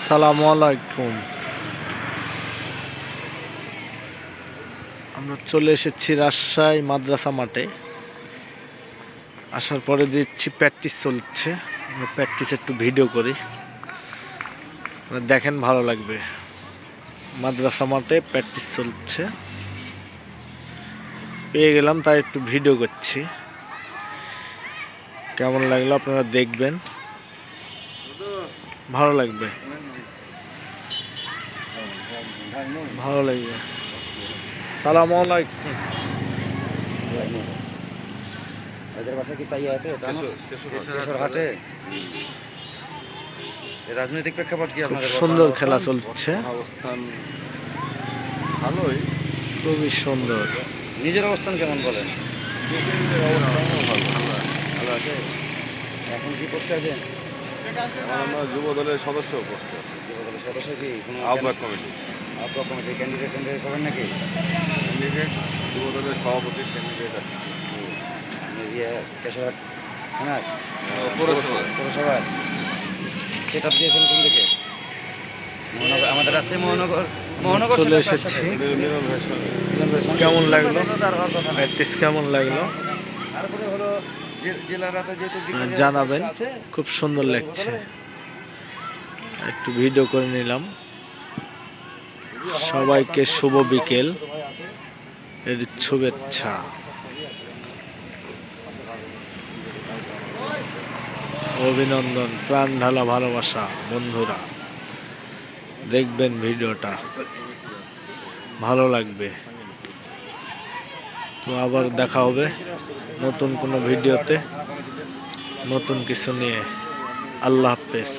আসসালামু আলাইকুম। আমরা চলে এসেছি রাজশাহী মাদ্রাসা মাঠে। আসার পরে দেখছি প্র্যাকটিস চলছে। আমরা প্র্যাকটিস একটু ভিডিও করি, দেখেন ভালো লাগবে। মাদ্রাসা মাঠে প্র্যাকটিস চলছে, পেয়ে গেলাম তাই একটু ভিডিও করছি। কেমন লাগলো আপনারা দেখবেন, ভালো লাগবে, ভালো লাগবে। সালাম আলাইকুম। এদের বাসা কি তাই আছে কেশরহাটে? রাজনৈতিক প্রেক্ষাপট কি খুব আপনাদের? সুন্দর খেলা চলছে, অবস্থান ভালোই, খুবই সুন্দর। নিজের অবস্থান কেমন বলেন? ভালো ভালো আছে। এখন কি পোস্টে আছেন? আমরা যুব দলের সদস্য পোস্টে যুব দলের সদস্য কি কোনো আহ্বায়ক কমিটি আহ্বায়ক কমিটি ক্যান্ডিডেট করেন নাকি? ক্যান্ডিডেট যুব দলের সভাপতি ক্যান্ডিডেট আছে ইয়ে কেশরহাট হ্যাঁ পৌরসভায়। সেটা দিয়েছেন কোন দিকে? মহানগর, আমাদের আছে মহানগর চলে সেটা কার সাথে? এসেছি। মিলন ভাইয়ের সঙ্গে। কেমন লাগলো তার হওয়ার কথা না। প্র্যাকটিস, কেমন লাগলো তারপরে হলো জেলার রাতে যেহেতু জানাবেন। আছে, খুব সুন্দর লাগছে, একটু ভিডিও করে নিলাম। সবাইকে শুভ বিকেল এর শুভেচ্ছা। অভিনন্দন, প্রাণ ঢালা ভালোবাসা বন্ধুরা। দেখবেন ভিডিওটা, ভালো লাগবে। তো আবার দেখা হবে নতুন কোনো ভিডিওতে, নতুন কিছু নিয়ে। আল্লাহ হাফেজ।